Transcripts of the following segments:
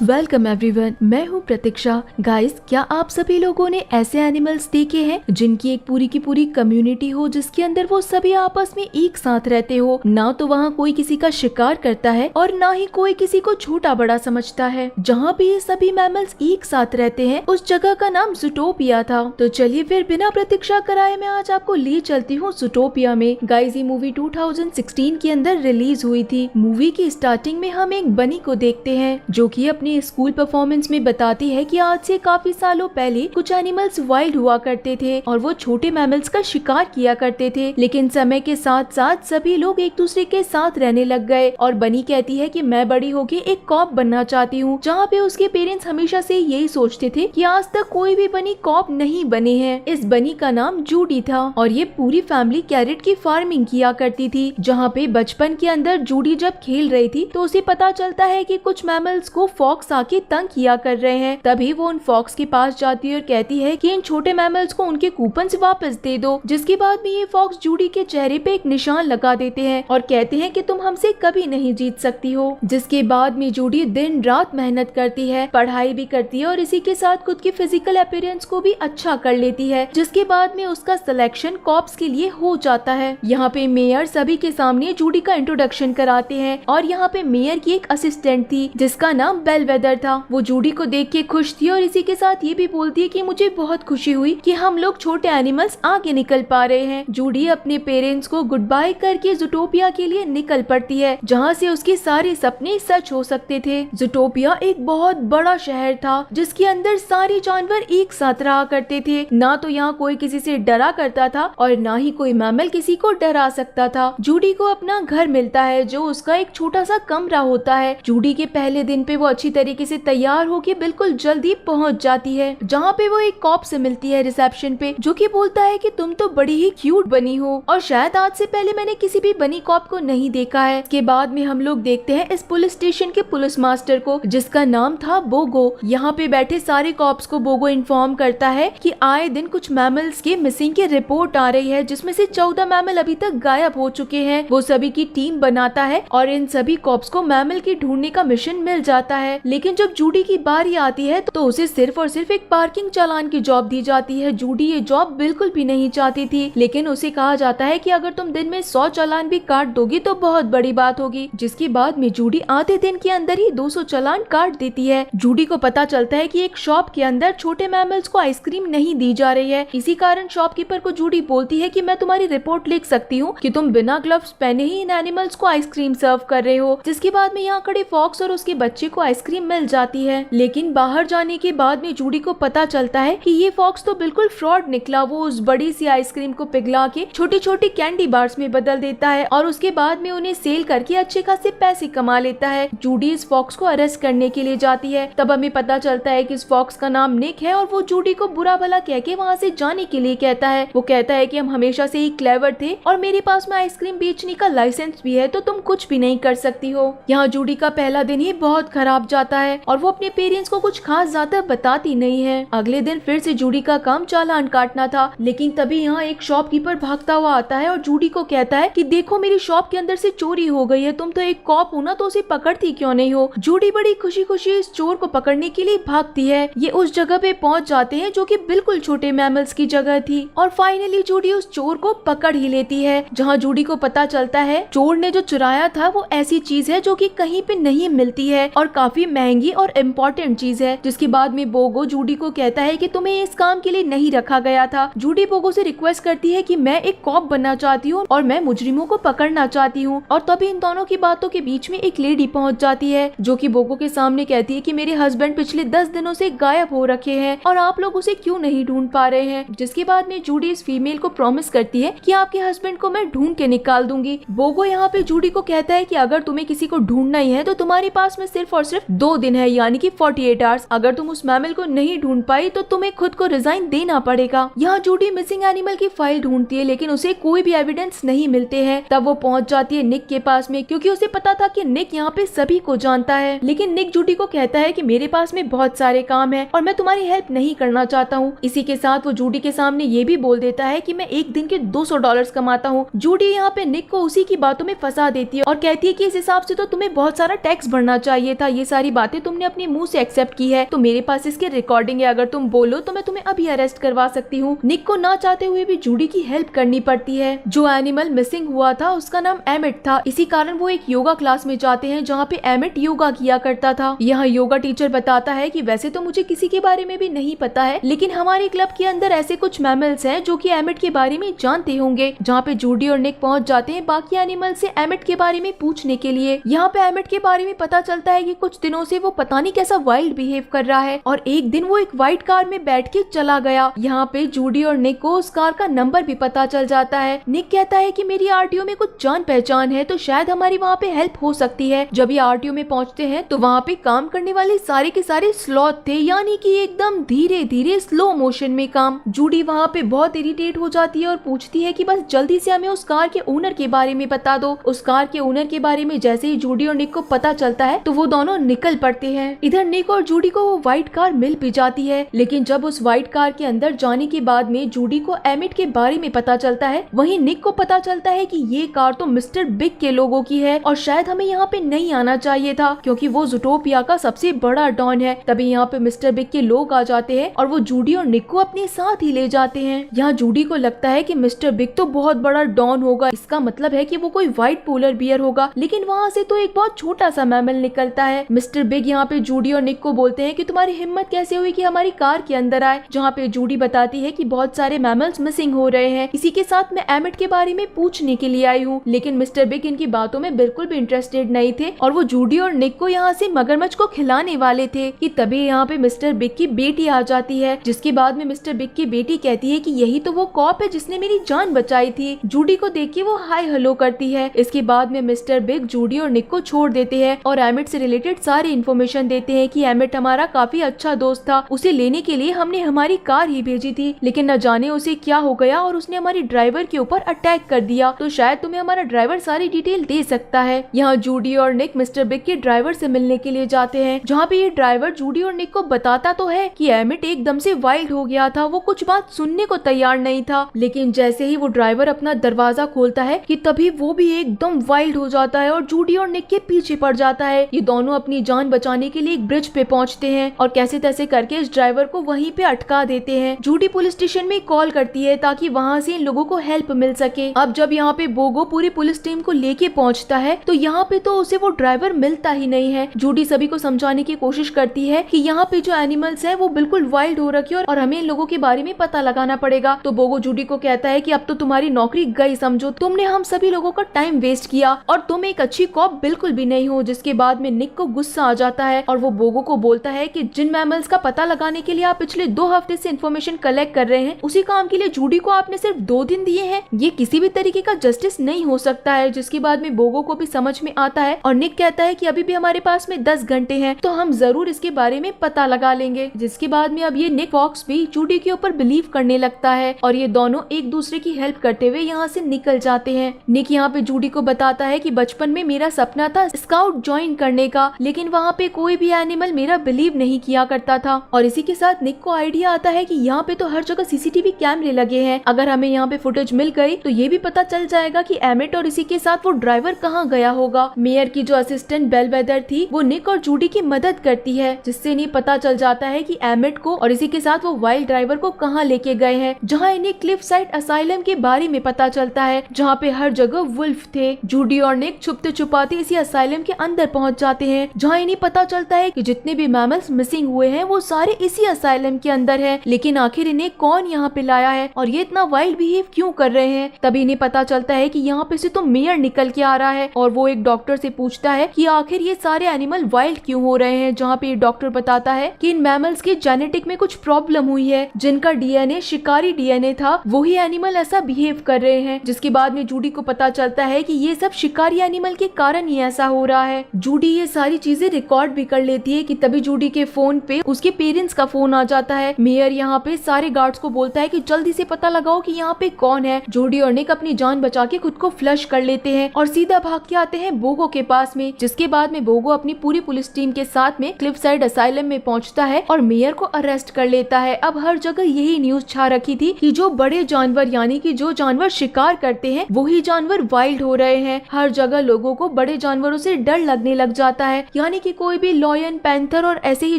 Welcome everyone, मैं हूँ प्रतीक्षा। Guys, क्या आप सभी लोगों ने ऐसे एनिमल्स देखे हैं जिनकी एक पूरी की पूरी कम्युनिटी हो, जिसके अंदर वो सभी आपस में एक साथ रहते हो। ना तो वहाँ कोई किसी का शिकार करता है और ना ही कोई किसी को छोटा बड़ा समझता है। जहाँ पे ये सभी मैमल्स एक साथ रहते हैं, उस जगह का नाम ज़ूटोपिया था। तो चलिए फिर बिना प्रतीक्षा कराए मैं आज आपको ले चलती हूँ ज़ूटोपिया में। गाइस, ये मूवी 2016 के अंदर रिलीज हुई थी। मूवी की स्टार्टिंग में हम एक बनी को देखते हैं जो कि अपनी स्कूल परफॉर्मेंस में बताती है कि आज से काफी सालों पहले कुछ एनिमल्स वाइल्ड हुआ करते थे और वो छोटे मैमल्स का शिकार किया करते थे, लेकिन समय के साथ साथ सभी लोग एक दूसरे के साथ रहने लग गए। और बनी कहती है कि मैं बड़ी होके एक कॉप बनना चाहती हूँ, जहाँ पे उसके पेरेंट्स हमेशा से यही सोचते थे कि आज तक कोई भी बनी कॉप नहीं बने हैं। इस बनी का नाम जूडी था और ये पूरी फैमिली कैरेट की फार्मिंग किया करती थी। जहाँ पे बचपन के अंदर जूडी जब खेल रही थी तो उसे पता चलता है कि कुछ मैमल्स को फॉक्स आके तंग किया कर रहे हैं। तभी वो उन फॉक्स के पास जाती है और कहती है कि इन छोटे मैमल्स को उनके कूपन वापस दे दो। जिसके बाद में ये फॉक्स जूडी के चेहरे पे एक निशान लगा देते हैं और कहते हैं कि तुम हमसे कभी नहीं जीत सकती हो। जिसके बाद में जूडी दिन रात मेहनत करती है, पढ़ाई भी करती है और इसी के साथ खुद की फिजिकल अपीयरेंस को भी अच्छा कर लेती है। जिसके बाद में उसका सिलेक्शन कॉप्स के लिए हो जाता है। यहाँ पे मेयर सभी के सामने जूडी का इंट्रोडक्शन कराते हैं और यहाँ पे मेयर की एक असिस्टेंट थी जिसका नाम बेलवेदर था। वो जूडी को देख के खुश थी और इसी के साथ ये भी बोलती है कि मुझे बहुत खुशी हुई कि हम लोग छोटे एनिमल्स आगे निकल पा रहे हैं। जूडी अपने पेरेंट्स को गुड बाय करके ज़ूटोपिया के लिए निकल पड़ती है, जहाँ से उसके सारे सपने सच हो सकते थे। ज़ूटोपिया एक बहुत बड़ा शहर था जिसके अंदर सारे जानवर एक साथ रहा करते थे। ना तो यहाँ कोई किसी से डरा करता था और ना ही कोई मैमल किसी को डरा सकता था। जूडी को अपना घर मिलता है जो उसका एक छोटा सा कमरा होता है। जूडी के पहले दिन पे वो अच्छी तरीके से तैयार होके बिल्कुल जल्दी पहुंच जाती है, जहाँ पे वो एक कॉप से मिलती है रिसेप्शन पे, जो कि बोलता है कि तुम तो बड़ी ही क्यूट बनी हो और शायद आज से पहले मैंने किसी भी बनी कॉप को नहीं देखा है। इसके बाद में हम लोग देखते हैं इस पुलिस स्टेशन के पुलिस मास्टर को जिसका नाम था बोगो। यहाँ पे बैठे सारे कॉप्स को बोगो इन्फॉर्म करता है कि आए दिन कुछ मैमल्स के मिसिंग की रिपोर्ट आ रही है, जिसमें से 14 मैमल अभी तक गायब हो चुके हैं। वो सभी की टीम बनाता है और इन सभी कॉप्स को मैमल की ढूंढने का मिशन मिल जाता है। लेकिन जब जूडी की बारी आती है तो उसे सिर्फ और सिर्फ एक पार्किंग चालान की जॉब दी जाती है। जूडी ये जॉब बिल्कुल भी नहीं चाहती थी, लेकिन उसे कहा जाता है कि अगर तुम दिन में 100 चालान भी काट दोगी तो बहुत बड़ी बात होगी। जिसके बाद में जूडी आधे दिन के अंदर ही 200 चालान काट देती है। जूडी को पता चलता है कि एक शॉप के अंदर छोटे मैमल्स को आइसक्रीम नहीं दी जा रही है। इसी कारण शॉपकीपर को जूडी बोलती है कि मैं तुम्हारी रिपोर्ट लिख सकती हूँ कि तुम बिना ग्लव्स पहने ही इन एनिमल्स को आइसक्रीम सर्व कर रहे हो। जिसके बाद में यहाँ खड़े फॉक्स और उसके बच्चे को आइसक्रीम मिल जाती है। लेकिन बाहर जाने के बाद में जूडी को पता चलता है कि ये फॉक्स तो बिल्कुल फ्रॉड निकला। वो उस बड़ी सी आइसक्रीम को पिघला के छोटी छोटी कैंडी बार्स में बदल देता है और उसके बाद में उन्हें सेल करके अच्छे खासे पैसे कमा लेता है। जूडी इस फॉक्स को अरेस्ट करने के लिए जाती है। तब हमें पता चलता है कि इस फॉक्स का नाम निक है और वो जूडी को बुरा भला कह के वहाँ से जाने के लिए कहता है। वो कहता है कि हम हमेशा से ही क्लेवर थे और मेरे पास में आइसक्रीम बेचने का लाइसेंस भी है, तो तुम कुछ भी नहीं कर सकती हो। यहाँ जूडी का पहला दिन ही बहुत खराब जाता है और वो अपने पेरेंट्स को कुछ खास ज्यादा बताती नहीं है। अगले दिन फिर से जूडी का काम चालान काटना था, लेकिन तभी यहाँ एक शॉपकीपर भागता हुआ आता है और जूडी को कहता है कि देखो मेरी शॉप के अंदर से चोरी हो गई है, तुम तो एक कॉप हो ना, तो उसे पकड़ती क्यों नहीं हो। जूडी बड़ी खुशी खुशी इस चोर को पकड़ने के लिए भागती है। ये उस जगह पे पहुँच जाते हैं जो कि बिल्कुल छोटे मैमल्स की जगह थी और फाइनली जूडी उस चोर को पकड़ ही लेती है। जहाँ जूडी को पता चलता है चोर ने जो चुराया था वो ऐसी चीज है जो कि कहीं पे नहीं मिलती है और काफी महंगी और इम्पोर्टेंट चीज है। जिसके बाद में बोगो जूडी को कहता है कि तुम्हें इस काम के लिए नहीं रखा गया था। जूडी बोगो से रिक्वेस्ट करती है कि मैं एक कॉप बनना चाहती हूँ और मैं मुजरिमों को पकड़ना चाहती हूँ। और तभी इन दोनों की बातों के बीच में एक लेडी पहुँच जाती है जो कि बोगो के सामने कहती है कि मेरे हस्बैंड पिछले 10 दिनों से गायब हो रखे हैं और आप लोग उसे क्यों नहीं ढूंढ पा रहे हैं। जिसके बाद में जूडी इस फीमेल को प्रॉमिस करती है कि आपके हस्बैंड को मैं ढूंढ के निकाल दूंगी। बोगो यहाँ पे जूडी को कहता है कि अगर तुम्हें किसी को ढूंढना ही है तो तुम्हारे पास में सिर्फ और सिर्फ 2 दिन है, यानी कि 48 आवर्स। अगर तुम उस मैमल को नहीं ढूंढ पाई तो तुम्हें खुद को रिजाइन देना पड़ेगा। यहाँ जूडी मिसिंग एनिमल की फाइल ढूंढती है, लेकिन उसे कोई भी एविडेंस नहीं मिलते हैं। तब वो पहुंच जाती है निक के पास में, क्योंकि उसे पता था कि निक यहाँ पे सभी को जानता है। लेकिन निक जूडी को कहता है कि मेरे पास में बहुत सारे काम है और मैं तुम्हारी हेल्प नहीं करना चाहता हूँ। इसी के साथ वो जूडी के सामने ये भी बोल देता है कि मैं एक दिन के $200 कमाता हूँ। जूडी यहाँ पे निक को उसी की बातों में फंसा देती है और कहती है कि इस हिसाब से तो तुम्हें बहुत सारा टैक्स भरना चाहिए था, ये सारी सारी बातें तुमने अपने मुंह से एक्सेप्ट की है, तो मेरे पास इसकी रिकॉर्डिंग है, अगर तुम बोलो तो मैं तुम्हें अभी अरेस्ट करवा सकती हूँ। निक को ना चाहते हुए भी जूडी की हेल्प करनी पड़ती है। जो एनिमल मिसिंग हुआ था उसका नाम एमिट था, इसी कारण वो एक योगा क्लास में जाते हैं जहाँ पे एमिट योगा किया करता था। यहाँ योगा टीचर बताता है कि वैसे तो मुझे किसी के बारे में भी नहीं पता है, लेकिन हमारे क्लब के अंदर ऐसे कुछ मैमल्स हैं जो कि एमिट के बारे में जानते होंगे। जहाँ पे जूडी और निक पहुँच जाते हैं बाकी एनिमल से एमिट के बारे में पूछने के लिए। यहाँ पे एमिट के बारे में पता चलता है कि कुछ दिनों से वो पता नहीं कैसा वाइल्ड बिहेव कर रहा है और एक दिन वो एक व्हाइट कार में बैठ के चला गया। यहाँ पे जूडी और निक को उस कार का नंबर भी पता चल जाता है। निक कहता है कि मेरी आरटीओ में कुछ जान पहचान है, तो शायद हमारी वहाँ पे हेल्प हो सकती है। जब ये आरटीओ में पहुँचते हैं तो वहाँ पे काम करने वाले सारे के सारे स्लॉथ थे, यानी कि एकदम धीरे धीरे स्लो मोशन में काम। जूडी वहाँ पे बहुत इरिटेट हो जाती है और पूछती है कि बस जल्दी से हमें उस कार के ओनर के बारे में बता दो। उस कार के ओनर के बारे में जैसे ही जूडी और निक को पता चलता है तो वो दोनों निकल पड़ते हैं। इधर निक और जूडी को वो व्हाइट कार मिल भी जाती है, लेकिन जब उस व्हाइट कार के अंदर जाने के बाद में जूडी को एमिट के बारे में पता चलता है, वहीं निक को पता चलता है कि ये कार तो मिस्टर बिग के लोगों की है और शायद हमें यहाँ पे नहीं आना चाहिए था क्योंकि वो ज़ूटोपिया का सबसे बड़ा डॉन है। तभी यहाँ पे मिस्टर बिग के लोग आ जाते हैं और वो जूडी और निक को अपने साथ ही ले जाते हैं। यहाँ जूडी को लगता है कि मिस्टर बिग तो बहुत बड़ा डॉन होगा, इसका मतलब है कि वो कोई व्हाइट पोलर बियर होगा, लेकिन वहाँ से तो एक बहुत छोटा सा मैमल निकलता है। मिस्टर बिग यहाँ पे जूडी और निक को बोलते हैं कि तुम्हारी हिम्मत कैसे हुई कि हमारी कार के अंदर आए। जहाँ पे जूडी बताती है कि बहुत सारे मैमल्स मिसिंग हो रहे हैं, इसी के साथ मैं एमिट के बारे में पूछने के लिए आई हूँ। लेकिन मिस्टर बिग इनकी बातों में बिल्कुल भी इंटरेस्टेड नहीं थे और वो जूडी और निक को यहाँ से मगरमच्छ को खिलाने वाले थे कि तभी यहाँ पे मिस्टर बिग की बेटी आ जाती है, जिसके बाद में मिस्टर बिग की बेटी कहती है कि यही तो वो कॉप है जिसने मेरी जान बचाई थी। जूडी को देख के वो हाय हेलो करती है। इसके बाद में मिस्टर बिग जूडी और निक को छोड़ देते हैं और एमिट से रिलेटेड सारी इन्फॉर्मेशन देते हैं कि एमिट हमारा काफी अच्छा दोस्त था, उसे लेने के लिए हमने हमारी कार ही भेजी थी, लेकिन न जाने उसे क्या हो गया और उसने हमारी ड्राइवर के ऊपर अटैक कर दिया, तो शायद तुम्हें हमारा ड्राइवर सारी डिटेल दे सकता है। यहाँ जूडी और निक मिस्टर बिग के ड्राइवर से मिलने के लिए जाते हैं, जहाँ पे ये ड्राइवर जूडी और निक को बताता तो है कि एमिट एकदम से वाइल्ड हो गया था, वो कुछ बात सुनने को तैयार नहीं था, लेकिन जैसे ही वो ड्राइवर अपना दरवाजा खोलता है कि तभी वो भी एकदम वाइल्ड हो जाता है और जूडी और निक के पीछे पड़ जाता है। ये दोनों अपनी जान बचाने के लिए एक ब्रिज पे पहुंचते हैं और कैसे तैसे करके इस ड्राइवर को वहीं पे अटका देते हैं। जूडी पुलिस स्टेशन में कॉल करती है ताकि वहाँ से इन लोगों को हेल्प मिल सके। अब जब यहाँ पे बोगो पूरी पुलिस टीम को लेके पहुँचता है तो यहाँ पे तो उसे वो ड्राइवर मिलता ही नहीं है। जूडी सभी को समझाने की कोशिश करती है कि यहाँ पे जो एनिमल्स हैं वो बिल्कुल वाइल्ड हो रखे और हमें इन लोगों के बारे में पता लगाना पड़ेगा। तो बोगो जूडी को कहता है कि अब तो तुम्हारी नौकरी गई, समझो तुमने हम सभी लोगों का टाइम वेस्ट किया और तुम एक अच्छी कॉप बिल्कुल भी नहीं हो। जिसके बाद में निक को गुस्सा आ जाता है और वो बोगो को बोलता है कि जिन मैमल्स का पता लगाने के लिए आप पिछले 2 हफ्ते से इन्फॉर्मेशन कलेक्ट कर रहे हैं, उसी काम के लिए जूडी को आपने सिर्फ 2 दिन दिए हैं, ये किसी भी तरीके का जस्टिस नहीं हो सकता है। जिसके बाद में बोगो को भी समझ में आता है और निक कहता है कि अभी भी हमारे पास में 10 घंटे हैं, तो हम जरूर इसके बारे में पता लगा लेंगे। जिसके बाद में अब ये निक फॉक्स भी जूडी के ऊपर बिलीव करने लगता है और ये दोनों एक दूसरे की हेल्प करते हुए यहाँ से निकल जाते हैं। निक यहाँ पे जूडी को बताता है कि बचपन में मेरा सपना था स्काउट ज्वाइन करने का, लेकिन वहाँ पे कोई भी एनिमल मेरा बिलीव नहीं किया करता था। और इसी के साथ निक को आइडिया आता है कि यहाँ पे तो हर जगह सीसीटीवी कैमरे लगे हैं, अगर हमें यहाँ पे फुटेज मिल गई तो ये भी पता चल जाएगा कि एमिट और इसी के साथ वो ड्राइवर कहाँ गया होगा। मेयर की जो असिस्टेंट बेलवेदर थी वो निक और जूडी की मदद करती है, जिससे इन्हें पता चल जाता है कि एमिट को और इसी के साथ वो वाइल्ड ड्राइवर को कहाँ लेके गए हैं, जहाँ इन्हें क्लिफ साइड असाइलम के बारे में पता चलता है, जहाँ पे हर जगह वुल्फ थे। जूडी और निक छुपते छुपाते इसी असाइलम के अंदर पहुँच जाते हैं, जहाँ इन्हें पता चलता है कि जितने भी मैमल्स मिसिंग हुए हैं वो सारे इसी असाइलम के अंदर है। लेकिन आखिर इन्हें कौन यहाँ पे लाया है और ये इतना वाइल्ड बिहेव क्यों कर रहे हैं। तभी इन्हें पता चलता है कि यहाँ पे से तो मेयर निकल के आ रहा है और वो एक डॉक्टर से पूछता है कि आखिर ये सारे एनिमल वाइल्ड क्यों हो रहे हैं। जहाँ पे डॉक्टर बताता है कि इन मैमल्स के जेनेटिक में कुछ प्रॉब्लम हुई है, जिनका डीएनए शिकारी डीएनए था, वही एनिमल ऐसा बिहेव कर रहे हैं। जिसके बाद में जूडी को पता चलता है कि ये सब शिकारी एनिमल के कारण ही ऐसा हो रहा है। जूडी ये सारी चीजें रिकॉर्ड भी कर लेती है कि तभी जूडी के फोन पे उसके पेरेंट्स का फोन आ जाता है। मेयर यहाँ पे सारे गार्ड्स को बोलता है कि जल्दी से पता लगाओ कि यहाँ पे कौन है। जूडी और निक अपनी जान बचा के खुद को फ्लश कर लेते हैं और सीधा भाग के आते हैं बोगो के पास में। जिसके बाद में बोगो अपनी पूरी पुलिस टीम के साथ में क्लिफ साइड असाइलम में पहुंचता है और मेयर को अरेस्ट कर लेता है। अब हर जगह यही न्यूज छा रखी थी कि जो बड़े जानवर यानी कि जो जानवर शिकार करते हैं वही जानवर वाइल्ड हो रहे हैं। हर जगह लोगों को बड़े जानवरों से डर लगने लग जाता है, यानी यानी कि कोई भी लॉयन, पैंथर और ऐसे ही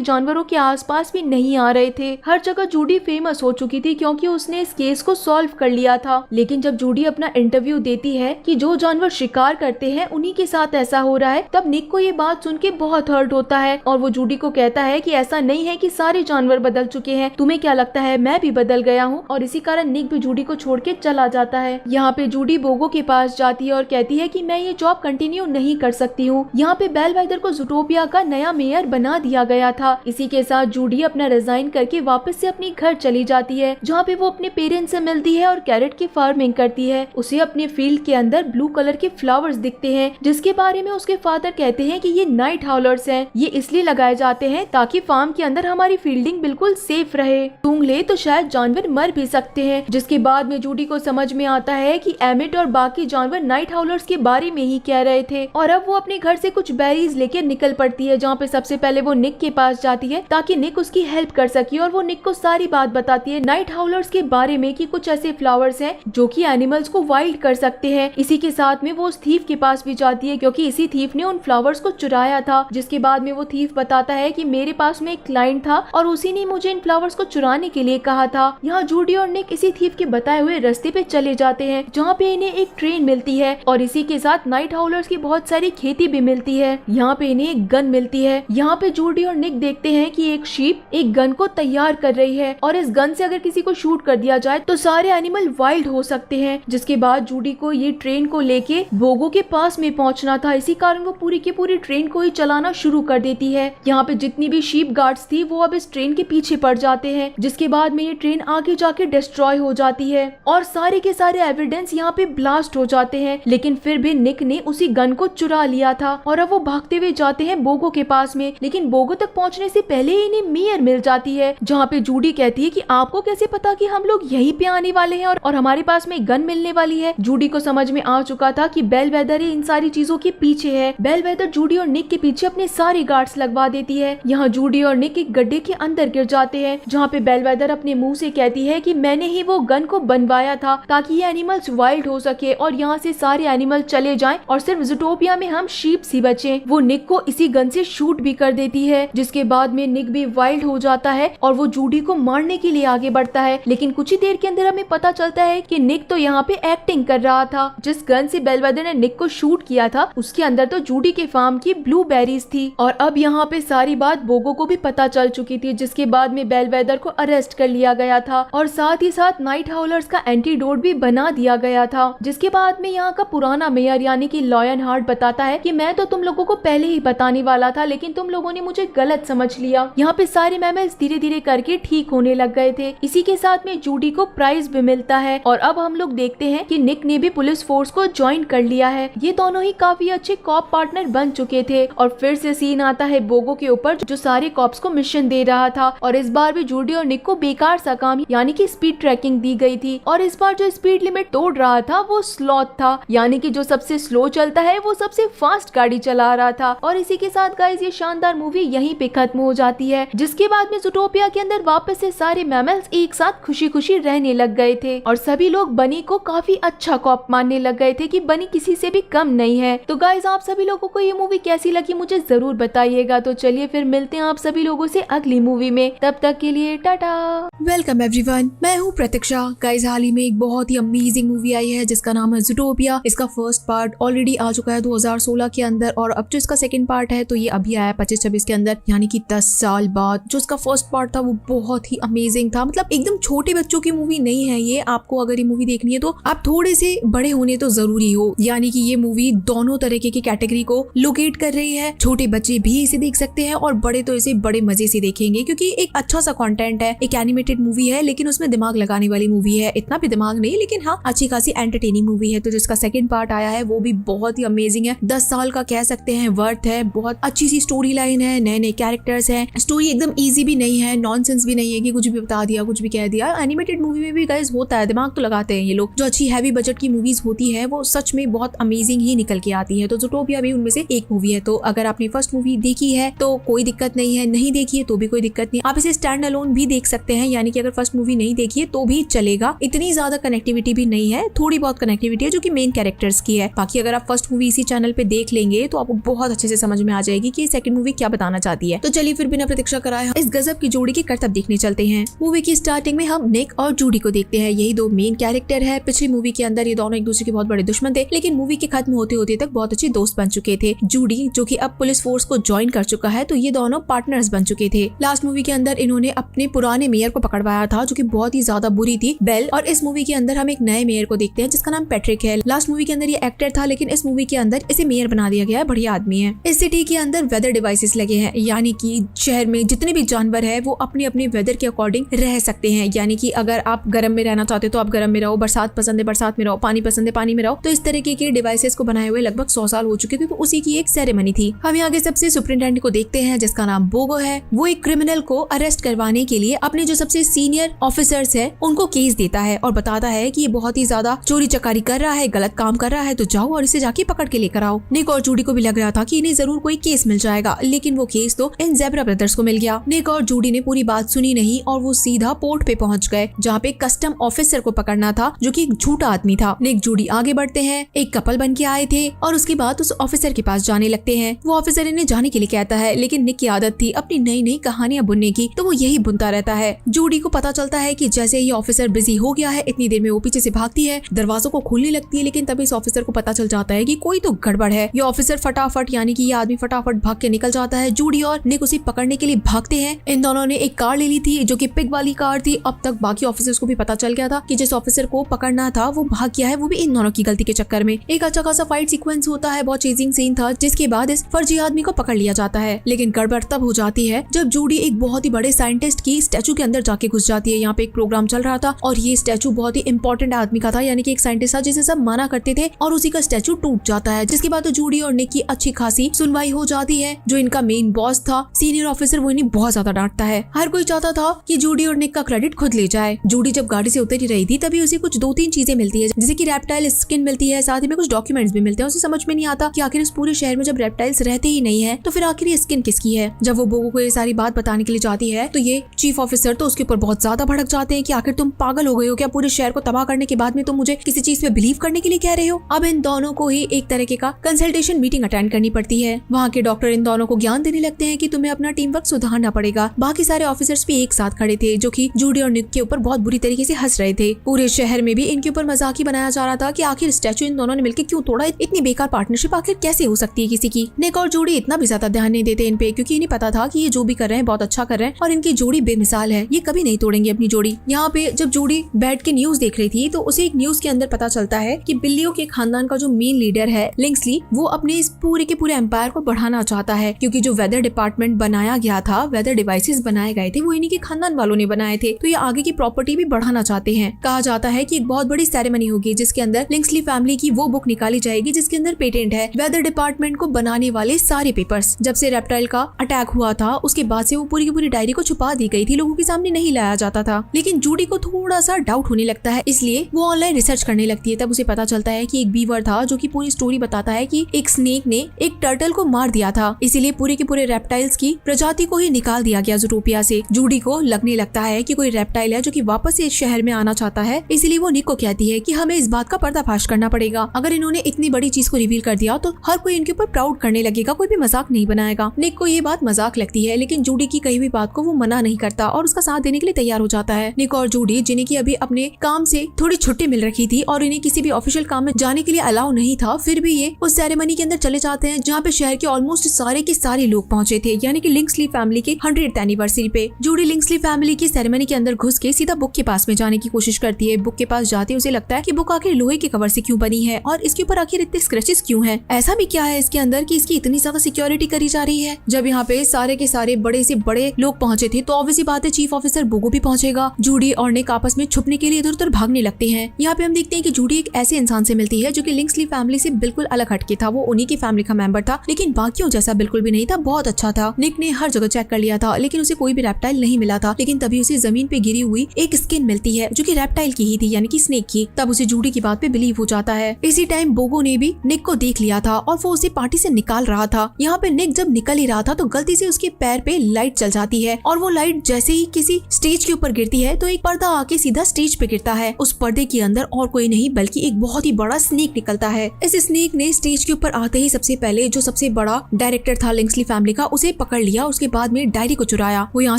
जानवरों के आसपास भी नहीं आ रहे थे। हर जगह जूडी फेमस हो चुकी थी क्योंकि उसने इस केस को सॉल्व कर लिया था। लेकिन जब जूडी अपना इंटरव्यू देती है कि जो जानवर शिकार करते हैं उन्हीं के साथ ऐसा हो रहा है, तब निक को ये बात सुन के बहुत हर्ट होता है और वो जूडी को कहता है कि ऐसा नहीं है कि सारे जानवर बदल चुके हैं, तुम्हें क्या लगता है मैं भी बदल गया हूँ। और इसी कारण निक भी जूडी को छोड़ के चला जाता है। यहाँ पे जूडी बोगो के पास जाती है और कहती है कि मैं ये जॉब कंटिन्यू नहीं कर सकती हूँ। यहाँ पे बेलवेदर को ज़ूटोपिया का नया मेयर बना दिया गया था। इसी के साथ जूडी अपना रिजाइन करके वापस से अपनी घर चली जाती है, जहाँ पे वो अपने पेरेंट्स से मिलती है और कैरेट की फार्मिंग करती है। उसे अपने फील्ड के अंदर ब्लू कलर के फ्लावर्स दिखते हैं, जिसके बारे में उसके फादर कहते हैं कि ये नाइट हाउलर्स हैं। ये इसलिए लगाए जाते हैं ताकि फार्म के अंदर हमारी फील्डिंग बिल्कुल सेफ रहे। सूंघ ले तो शायद जानवर मर भी सकते हैं। जिसके बाद में जूडी को समझ में आता है कि एमिट और बाकी जानवर नाइट हाउलर्स के बारे में ही कह रहे थे। और अब वो अपने घर से कुछ बेरीज लेकर निकल पड़ती है, जहाँ पे सबसे पहले वो निक के पास जाती है ताकि निक उसकी हेल्प कर सके। और वो निक को सारी बात बताती है नाइट हाउलर्स के बारे में कि कुछ ऐसे फ्लावर्स हैं जो कि एनिमल्स को वाइल्ड कर सकते हैं। इसी के साथ में वो उस थीफ के पास भी जाती है क्योंकि इसी थीफ ने उन फ्लावर्स को चुराया था। जिसके बाद में वो थीफ बताता है कि मेरे पास में एक क्लाइंट था और उसी ने मुझे इन फ्लावर्स को चुराने के लिए कहा था। यहाँ जूडी और निक इसी थीफ के बताए हुए रास्ते पे चले जाते हैं, जहाँ पे इन्हें एक ट्रेन मिलती है और इसी के साथ नाइट हाउलर्स की बहुत सारी खेती भी मिलती है। यहाँ पे इन्हें एक गन मिलती है। यहाँ पे जूडी और निक देखते हैं कि एक शीप एक गन को तैयार कर रही है और इस गन से अगर किसी को शूट कर दिया जाए तो सारे एनिमल वाइल्ड हो सकते हैं। जिसके बाद जूडी को ये ट्रेन को लेके बोगो के पास में पहुंचना था, इसी कारण वो पूरी की पूरी ट्रेन को ही चलाना शुरू कर देती है। यहाँ पे जितनी भी शीप गार्ड्स थी वो अब इस ट्रेन के पीछे पड़ जाते हैं, जिसके बाद में ये ट्रेन आगे जाके डिस्ट्रॉय हो जाती है और सारे के सारे एविडेंस यहाँ पे ब्लास्ट हो जाते हैं। लेकिन फिर भी निक ने उसी गन को चुरा लिया था और अब वो भागते हुए जाते हैं बोगो के पास में। लेकिन बोगो तक पहुँचने से पहले ही इन्हें मेयर मिल जाती है, जहाँ पे जूडी कहती है कि आपको कैसे पता कि हम लोग यहीं पे आने वाले हैं और हमारे पास में गन मिलने वाली है। जूडी को समझ में आ चुका था कि बेलवेदर ही इन सारी चीजों के पीछे है। बेलवेदर जूडी और निक के पीछे अपने सारे गार्ड्स लगवा देती है। यहाँ जूडी और निक एक गड्ढे के अंदर गिर जाते हैं, जहाँ पे बेलवेदर अपने मुंह से कहती है कि मैंने ही वो गन को बनवाया था ताकि ये एनिमल्स वाइल्ड हो सके और यहाँ से सारे एनिमल चले जाएं और सिर्फ ज़ूटोपिया में हम शीप्स ही बचे। वो निक को इसी गन से शूट भी कर देती है, जिसके बाद में निक भी वाइल्ड हो जाता है और वो जूडी को मारने के लिए आगे बढ़ता है। लेकिन कुछ ही देर के अंदर हमें पता चलता है कि निक तो यहाँ पे एक्टिंग कर रहा था। जिस गन से बेलवेदर ने निक को शूट किया था उसके अंदर तो जूडी के फार्म की ब्लूबेरीज थी और अब यहाँ पे सारी बात बोगो को भी पता चल चुकी थी। जिसके बाद में बेलवेदर को अरेस्ट कर लिया गया था और साथ ही साथ नाइट हाउलर्स का एंटीडोट भी बना दिया गया था। जिसके बाद में यहाँ का पुराना मेयर यानी कि लॉयन हार्ट बताता है कि मैं तो तुम लोगों को पहले ही बताने वाला था, लेकिन तुम लोगों ने मुझे गलत समझ लिया। यहाँ पे सारे मैमल्स धीरे धीरे करके ठीक होने लग गए थे। इसी के साथ में जूडी को प्राइज भी मिलता है और अब हम लोग देखते हैं कि निक ने भी पुलिस फोर्स को ज्वाइन कर लिया है। ये दोनों ही काफी अच्छे कॉप पार्टनर बन चुके थे और फिर से सीन आता है बोगो के ऊपर, जो सारे कॉप्स को मिशन दे रहा था और इस बार भी जूडी और निक को बेकार सा काम यानी कि स्पीड ट्रैकिंग दी गई थी और इस बार जो स्पीड लिमिट तोड़ रहा था वो स्लॉथ था, यानी कि जो सबसे स्लो चलता है वो सबसे फास्ट गाड़ी चला रहा था। और इसी के साथ गाइस ये शानदार मूवी यहीं पे खत्म हो जाती है, जिसके बाद में ज़ूटोपिया के अंदर वापस से सारे मैमल्स एक साथ खुशी खुशी रहने लग गए थे और सभी लोग बनी को काफी अच्छा कॉप मानने लग गए थे कि बनी किसी से भी कम नहीं है। तो गाइस आप सभी लोगों को ये मूवी कैसी लगी मुझे जरूर बताइएगा। तो चलिए फिर मिलते हैं आप सभी लोगों से अगली मूवी में, तब तक के लिए टाटा। वेलकम एवरीवन, मैं हूँ प्रतीक्षा। गाइस हाल ही में एक बहुत ही अमेजिंग मूवी आई है जिसका नाम है ज़ूटोपिया। इसका फर्स्ट पार्ट ऑलरेडी आ चुका है 2016 के अंदर और अब जो इसका सेकंड पार्ट है तो ये अभी आया 25-26 के अंदर, यानी कि 10 साल बाद। जो इसका फर्स्ट पार्ट था वो बहुत ही अमेजिंग था, मतलब एकदम छोटे बच्चों की मूवी नहीं है ये। आपको अगर ये मूवी देखनी है तो आप थोड़े से बड़े होने तो जरूरी हो, यानी कि ये मूवी दोनों तरीके की कैटेगरी को लोकेट कर रही है। छोटे बच्चे भी इसे देख सकते हैं और बड़े तो इसे बड़े मजे से देखेंगे क्योंकि एक अच्छा सा कंटेंट है। एक एनिमेटेड मूवी है लेकिन उसमें दिमाग लगाने वाली मूवी है, इतना भी दिमाग नहीं लेकिन हाँ अच्छी खासी एंटरटेनिंग मूवी है। तो जिसका सेकंड पार्ट आया है वो भी बहुत ही अमेजिंग है, 10 साल का कह सकते हैं वर्थ है। बहुत अच्छी सी स्टोरी लाइन है, नए नए कैरेक्टर्स हैं, स्टोरी एकदम इजी भी नहीं है, नॉनसेंस भी नहीं है कि कुछ भी बता दिया कुछ भी कह दिया। एनिमेटेड मूवी में भी गाइस होता है, दिमाग तो लगाते हैं ये लोग। जो अच्छी हैवी बजट की मूवीज होती है वो सच में बहुत अमेजिंग ही निकल के आती है। तो ज़ूटोपिया भी उनमें से एक मूवी है। तो अगर आपने फर्स्ट मूवी देखी है तो कोई दिक्कत नहीं है, नहीं देखी है तो भी कोई दिक्कत नहीं, आप इसे स्टैंड अलोन भी देख सकते हैं, यानी कि अगर फर्स्ट मूवी नहीं देखी है तो भी चलेगा। इतनी ज्यादा कनेक्टिविटी भी नहीं है, थोड़ी बहुत कनेक्टिविटी है जो कि मेन कैरेक्टर्स की है। बाकी अगर आप फर्स्ट मूवी इसी चैनल पे देख लेंगे तो आपको बहुत अच्छे से समझ में में आ जाएगी कि सेकंड मूवी क्या बताना चाहती है। तो चलिए फिर बिना प्रतीक्षा कराए इस गजब की जोड़ी के करतब देखने चलते हैं। मूवी की स्टार्टिंग में हम निक और जूडी को देखते हैं। यही दो मेन कैरेक्टर है। पिछली मूवी के अंदर ये दोनों एक दूसरे के बहुत बड़े दुश्मन थे, लेकिन मूवी के खत्म होते होते तक बहुत अच्छे दोस्त बन चुके थे। जूडी जो कि अब पुलिस फोर्स को ज्वाइन कर चुका है, तो ये दोनों पार्टनर्स बन चुके थे। लास्ट मूवी के अंदर इन्होंने अपने पुराने मेयर को पकड़वाया था जो कि बहुत ही ज्यादा बुरी थी, बेल। और इस मूवी के अंदर हम एक नए मेयर को देखते हैं जिसका नाम पैट्रिक है। लास्ट मूवी के अंदर ये एक्टर था, लेकिन इस मूवी के अंदर इसे मेयर बना दिया गया है। बढ़िया आदमी है। इस सिटी के अंदर वेदर डिवाइसेस लगे हैं, यानी कि शहर में जितने भी जानवर है वो अपने अपने वेदर के अकॉर्डिंग रह सकते हैं। यानी कि अगर आप गर्म में रहना चाहते हो तो आप गर्म में रहो, बरसात पसंद है बरसात में रहो, पानी पसंद है पानी में रहो। तो इस तरीके के डिवाइसेस को बनाए हुए लगभग 100 साल हो चुके थे, तो उसी की एक सेरेमनी थी। हम आगे सबसे सुपरिटेंडेंट को देखते हैं जिसका नाम बोगो है। वो एक क्रिमिनल को अरेस्ट करवाने के लिए अपने जो सबसे सीनियर ऑफिसर्स है उनको केस देता है और बताता है कि ये बहुत ही ज्यादा चोरी चकारी कर रहा है, गलत काम कर रहा है, तो जाओ और इसे जाके पकड़ के लेकर आओ। निक और जूडी को भी लग रहा था कि इन्हें जरूर कोई केस मिल जाएगा, लेकिन वो केस तो इन ज़ेब्रा ब्रदर्स को मिल गया। निक और जूडी ने पूरी बात सुनी नहीं और वो सीधा पोर्ट पे पहुंच गए जहाँ पे कस्टम ऑफिसर को पकड़ना था जो कि एक झूठा आदमी था। निक जूडी आगे बढ़ते हैं, एक कपल बन के आए थे और उसके बाद उस ऑफिसर के पास जाने लगते हैं। वो ऑफिसर इन्हें जाने के लिए कहता है, लेकिन निक की आदत थी अपनी नई नई कहानियां बुनने की, तो वो यही बुनता रहता है। जूडी को पता चलता है कि जैसे ये ऑफिसर बिजी हो गया है, इतनी देर में वो पीछे से भागती है, दरवाजों को खोलने लगती है, लेकिन तभी इस ऑफिसर को पता चल जाता है कि कोई तो गड़बड़ है। ये ऑफिसर फटाफट यानी कि ये आदमी फटाफट भाग के निकल जाता है। जूडी और निक उसे पकड़ने के लिए भागते हैं। इन दोनों ने एक कार ले ली थी जो कि पिग वाली कार थी। अब तक बाकी ऑफिसर्स को भी पता चल गया था कि जिस ऑफिसर को पकड़ना था वो भाग गया है, वो भी इन दोनों की गलती के चक्कर में। एक अच्छा खासा फाइट सीक्वेंस होता है, बहुत चेजिंग सीन था, जिसके बाद इस फर्जी आदमी को पकड़ लिया जाता है। लेकिन गड़बड़ तब हो जाती है जब जूडी एक बहुत ही बड़े साइंटिस्ट की स्टैचू के अंदर जाके घुस जाती है। यहाँ पे एक प्रोग्राम चल रहा था और ये स्टैचू बहुत ही इंपॉर्टेंट आदमी का था, यानी कि एक साइंटिस्ट था जिसे सब माना करते थे, और उसी का स्टैचू टूट जाता है। जिसके बाद तो जूडी और निक की अच्छी खासी सुनवाई हो जाती है। जो इनका मेन बॉस था सीनियर ऑफिसर, वो इन्हें बहुत ज्यादा डांटता है। हर कोई चाहता था कि जूडी और निक का क्रेडिट खुद ले जाए। जूडी जब गाड़ी से उतर ही रही थी तभी उसे कुछ 2-3 चीजें मिलती है, जैसे कि रेप्टाइल स्किन मिलती है, साथ ही में कुछ डॉक्यूमेंट्स भी मिलते हैं। उसे समझ में नहीं आता कि आखिर इस पूरे शहर में जब रेप्टाइल्स रहते ही नहीं है तो फिर आखिर ये स्किन किसकी है। जब वो बोगो को ये सारी बात बताने के लिए जाती है तो ये चीफ ऑफिसर तो उसके ऊपर बहुत ज्यादा भड़क जाते हैं कि आखिर तुम पागल हो गए हो क्या, पूरे शहर को तबाह करने के बाद में तुम मुझे किसी चीज पे बिलीव करने के लिए कह रहे हो। अब इन दोनों को ही एक तरीके का कंसल्टेशन मीटिंग अटेंड करनी पड़ती है। वहाँ के डॉक्टर इन दोनों को ज्ञान देने लगते हैं कि तुम्हें अपना टीम वर्क सुधारना पड़ेगा। बाकी सारे ऑफिसर्स भी एक साथ खड़े थे जो कि जूडी और निक के ऊपर बहुत बुरी तरीके से हंस रहे थे। पूरे शहर में भी इनके ऊपर मजाक ही बनाया जा रहा था कि आखिर स्टैचू इन दोनों ने मिलकर क्यों तोड़ा, इतनी बेकार पार्टनरशिप आखिर कैसे हो सकती है किसी की। निक और जूडी इतना भी ज्यादा ध्यान नहीं देते इन पे, क्योंकि इन्हें पता था कि ये जो भी कर रहे हैं बहुत अच्छा कर रहे हैं और इनकी जोड़ी बेमिसाल है, ये कभी नहीं तोड़ेंगे अपनी जोड़ी। यहाँ पे जब जूडी बैठ के न्यूज देख रही थी तो उसे एक न्यूज के अंदर पता चलता है कि बिल्लियों के खानदान का जो मेन लीडर है लिंक्सली, वो अपने इस पूरे के पूरे एम्पायर को बढ़ाना चाहता है, क्योंकि जो वेदर डिपार्टमेंट बनाया गया था, वेदर डिवाइसेस बनाए गए थे, वो इन्हीं के खानदान वालों ने बनाए थे, तो ये आगे की प्रॉपर्टी भी बढ़ाना चाहते हैं। कहा जाता है कि एक बहुत बड़ी सेरेमनी होगी जिसके अंदर लिंक्सली फैमिली की वो बुक निकाली जाएगी जिसके अंदर पेटेंट है वेदर डिपार्टमेंट को बनाने वाले सारे पेपर्स। जब से रेप्टाइल का अटैक हुआ था उसके बाद से वो पूरी की पूरी डायरी को छुपा दी गई थी, लोगों के सामने नहीं लाया जाता था। लेकिन जूडी को थोड़ा सा डाउट होने लगता है, इसलिए वो ऑनलाइन रिसर्च करने लगती है। तब उसे पता चलता है कि एक बीवर था जो कि पूरी स्टोरी बताता है कि एक स्नेक ने एक टर्टल को मार दिया था, इसीलिए पूरे के पूरे रेप्टाइल्स की प्रजाति को ही निकाल दिया गया ज़ूटोपिया से। जूडी को लगने लगता है कि कोई रेप्टाइल है जो कि वापस से इस शहर में आना चाहता है, इसीलिए वो निक को कहती है कि हमें इस बात का पर्दाफाश करना पड़ेगा। अगर इन्होंने इतनी बड़ी चीज को रिवील कर दिया तो हर कोई इनके ऊपर प्राउड करने लगेगा, कोई भी मजाक नहीं बनाएगा। निक को ये बात मजाक लगती है, लेकिन जूडी की कही हुई बात को वो मना नहीं करता और उसका साथ देने के लिए तैयार हो जाता है। निक और जूडी, जिन्हें की अभी अपने काम से थोड़ी छुट्टी मिल रखी थी और इन्हें किसी भी ऑफिशियल काम में जाने के लिए अलाउ नहीं था, फिर भी ये उस सेरेमनी के अंदर चले जाते हैं जहाँ पे शहर के ऑलमोस्ट सारे के सारे लोग पहुंचे थे, यानी कि लिंक्सली फैमिली के 100th एनिवर्सरी पे। जूडी लिंक्सली फैमिली की सेरेमनी के अंदर घुस के सीधा बुक के पास में जाने की कोशिश करती है। बुक के पास जाते उसे लगता है कि बुक आखिर लोहे के कवर से क्यों बनी है और इसके ऊपर आखिर इतने स्क्रैचेस क्यों हैं? ऐसा भी क्या है इसके अंदर कि इसकी इतनी ज्यादा सिक्योरिटी करी जा रही है? जब यहाँ पे सारे के सारे बड़े से बड़े लोग पहुंचे थे तो ऑब्वियसली बात है चीफ ऑफिसर बोगो भी पहुंचेगा। जूडी और निक आपस में छुपने के लिए इधर उधर भागने लगते हैं। यहाँ पे हम देखते हैं कि जूडी एक ऐसे इंसान से मिलती है जो कि लिंक्सली फैमिली से बिल्कुल अलग हटके था। वो उन्हीं की फैमिली का मेंबर था, लेकिन बाकियों जैसा बिल्कुल भी नहीं था, बहुत अच्छा था। निक ने हर जगह चेक कर लिया था लेकिन उसे कोई भी रेप्टाइल नहीं मिला था, लेकिन तभी उसे जमीन पे गिरी हुई एक स्किन मिलती है जो कि रेप्टाइल की ही थी, यानी कि स्नेक की। तब उसे जूडी की बात पे बिलीव हो जाता है। इसी टाइम बोगो ने भी निक को देख लिया था और वो उसे पार्टी से निकाल रहा था। यहाँ पे निक जब निकल ही रहा था तो गलती से उसके पैर पे लाइट चल जाती है और वो लाइट जैसे ही किसी स्टेज के ऊपर गिरती है तो एक पर्दा आके सीधा स्टेज पे गिरता है। उस पर्दे के अंदर और कोई नहीं बल्कि एक बहुत ही बड़ा स्नेक निकलता है। इस स्नेक ने स्टेज के ऊपर आते ही सबसे पहले जो सबसे बड़ा डायरेक्टर था लिंक्सली फैमिली का, उसे पकड़ लिया। उसके बाद में डायरी को चुराया। वो यहाँ